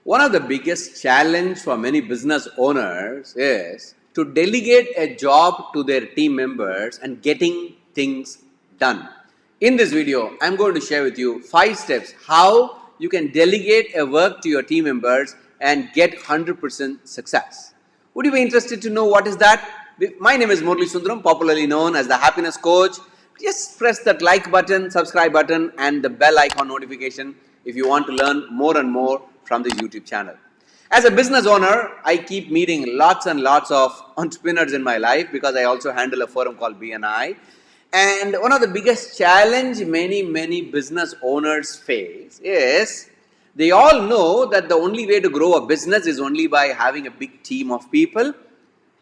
One of the biggest challenge for many business owners is to delegate a job to their team members and getting things done. In this video, I'm going to share with you 5 steps how you can delegate a work to your team members and get 100% success. Would you be interested to know what is that? My name is Murli Sundaram, popularly known as the Happiness Coach. Just press that like button, subscribe button and the bell icon notification if you want to learn more and more from this YouTube channel. As a business owner, I keep meeting lots and lots of entrepreneurs in my life because I also handle a forum called BNI. And one of the biggest challenge many business owners face is they all know that the only way to grow a business is only by having a big team of people,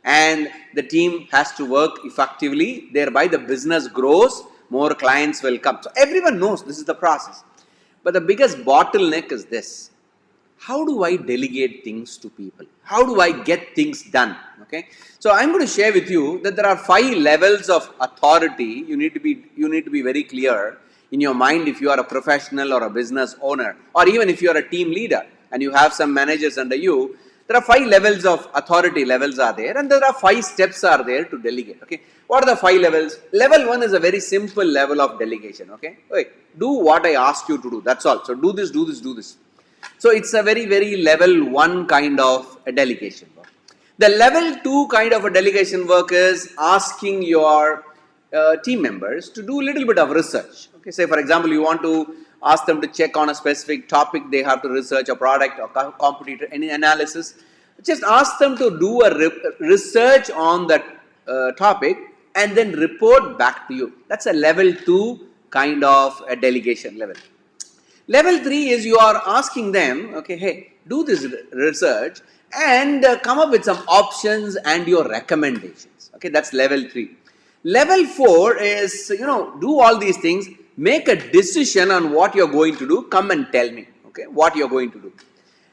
and the team has to work effectively, thereby the business grows, more clients will come. So everyone knows this is the process. But the biggest bottleneck is this: how do I delegate things to people? How do I get things done? Okay, so I'm going to share with you that there are 5 levels of authority. You need to be very clear in your mind if you are a professional or a business owner, or even if you are a team leader and you have some managers under you. There are 5 levels of authority levels are there, and there are 5 steps are there to delegate. Okay, what are the 5 levels? Level 1 is a very simple level of delegation. Okay, wait, do what I ask you to do. That's all. So do this, do this, do this. So it's a very level 1 kind of a delegation work. The level 2 kind of a delegation work is asking your team members to do a little bit of research. Okay, say for example, you want to ask them to check on a specific topic, they have to research a product or competitor, any analysis. Just ask them to do a research on that topic and then report back to you. That's a level 2 kind of a delegation level. Level 3 is you are asking them, okay, hey, do this research and come up with some options and your recommendations. Okay, that's level 3. Level 4 is, do all these things, make a decision on what you're going to do, come and tell me, okay, what you're going to do.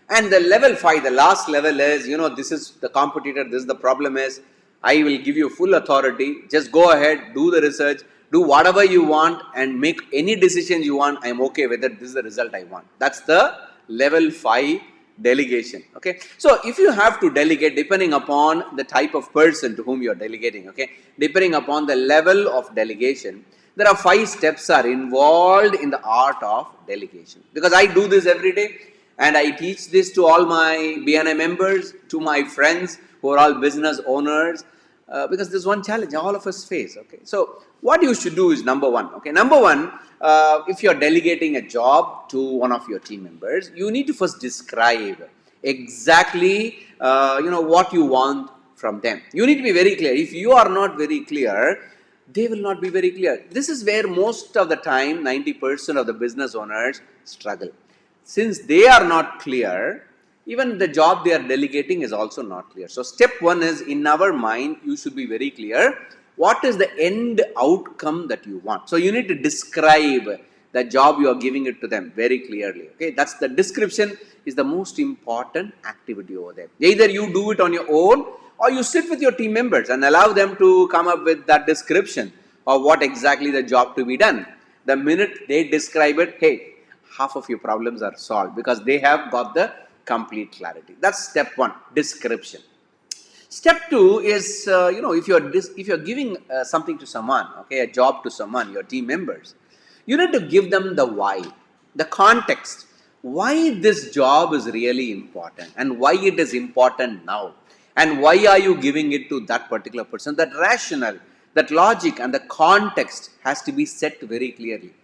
And the level 5, the last level is, this is the competitor, this is the problem is, I will give you full authority, just go ahead, do the research, do whatever you want and make any decisions you want, I'm okay with it, this is the result I want. That's the level 5 delegation. Okay, so if you have to delegate, depending upon the type of person to whom you're delegating, okay, depending upon the level of delegation, there are 5 steps are involved in the art of delegation. Because I do this every day and I teach this to all my BNI members, to my friends who are all business owners, because there's one challenge all of us face. Okay, so what you should do is number 1. Okay, number 1, if you're delegating a job to one of your team members, you need to first describe exactly what you want from them. You need to be very clear. If you are not very clear, they will not be very clear. This is where most of the time 90% of the business owners struggle. Since they are not clear, even the job they are delegating is also not clear. So step 1 is, in our mind, you should be very clear what is the end outcome that you want. So you need to describe the job you are giving it to them very clearly. Okay, that's the description is the most important activity over there. Either you do it on your own or you sit with your team members and allow them to come up with that description of what exactly the job to be done. The minute they describe it, hey, half of your problems are solved because they have got the complete clarity. That's step 1, description. Step 2 is, if you're giving something to someone, okay, a job to someone, your team members, you need to give them the why, the context, why this job is really important and why it is important now. And why are you giving it to that particular person? That rationale, that logic and the context has to be set very clearly.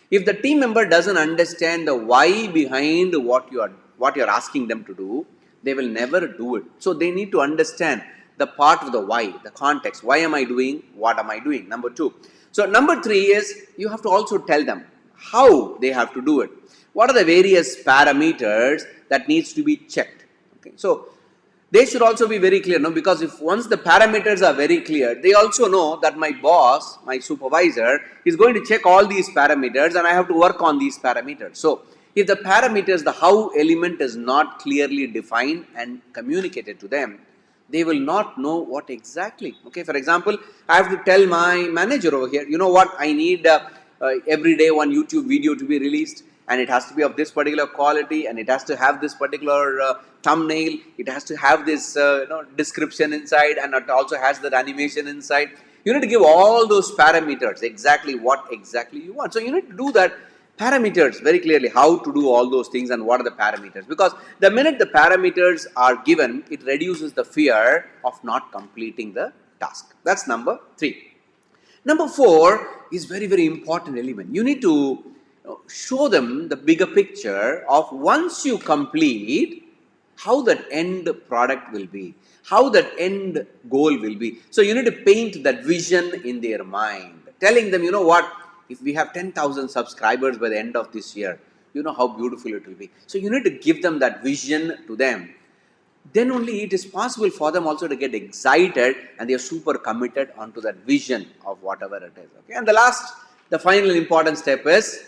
If the team member doesn't understand the why behind what you're asking them to do, they will never do it. So they need to understand the part of the why, the context. Why am I doing? What am I doing? Number 2. So number 3 is you have to also tell them how they have to do it. What are the various parameters that needs to be checked? Okay, so they should also be very clear, no? Because if once the parameters are very clear, they also know that my boss, my supervisor, is going to check all these parameters and I have to work on these parameters. So if the parameters, the how element is not clearly defined and communicated to them, they will not know what exactly. Okay, for example, I have to tell my manager over here, you know what, I need every day one YouTube video to be released. and it has to be of this particular quality, and it has to have this particular thumbnail, it has to have this description inside, and it also has that animation inside. You need to give all those parameters, exactly what exactly you want. So you need to do that parameters very clearly, how to do all those things and what are the parameters, because the minute the parameters are given, it reduces the fear of not completing the task. That's number 3. Number 4 is very important element. You need to show them the bigger picture of once you complete, how that end product will be, how that end goal will be. So you need to paint that vision in their mind, telling them, you know what, if we have 10,000 subscribers by the end of this year, you know how beautiful it will be. So you need to give them that vision to them. Then only it is possible for them also to get excited, and they are super committed onto that vision of whatever it is. Okay, and the final important step is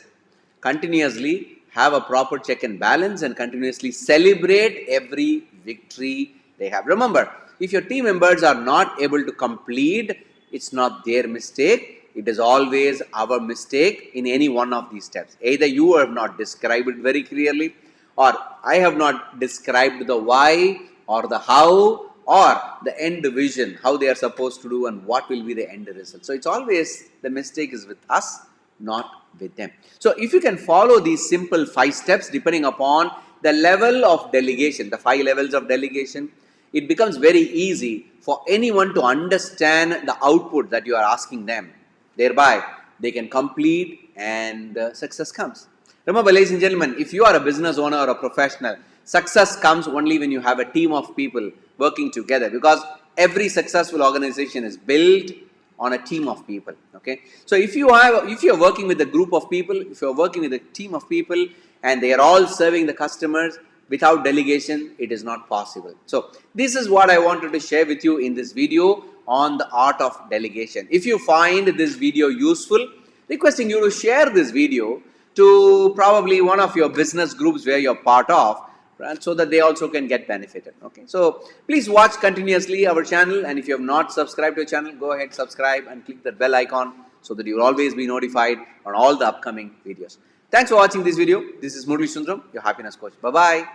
continuously have a proper check and balance and continuously celebrate every victory they have. Remember, if your team members are not able to complete, it's not their mistake. It is always our mistake in any one of these steps. Either you have not described it very clearly, or I have not described the why or the how or the end vision, how they are supposed to do and what will be the end result. So it's always the mistake is with us, not with them. So if you can follow these simple 5 steps depending upon the level of delegation, the 5 levels of delegation, it becomes very easy for anyone to understand the output that you are asking them. Thereby, they can complete and success comes. Remember, ladies and gentlemen, if you are a business owner or a professional, success comes only when you have a team of people working together, because every successful organization is built on a team of people. Okay, so if you are working with a group of people, if you are working with a team of people and they are all serving the customers, without delegation it is not possible. So this is what I wanted to share with you in this video on the art of delegation. If you find this video useful, requesting you to share this video to probably one of your business groups where you're part of, right, so that they also can get benefited. Okay, so please watch continuously our channel, and if you have not subscribed to our channel, go ahead, subscribe and click that bell icon so that you will always be notified on all the upcoming videos. Thanks for watching this video. This is Murali Sundaram, your happiness coach. Bye bye.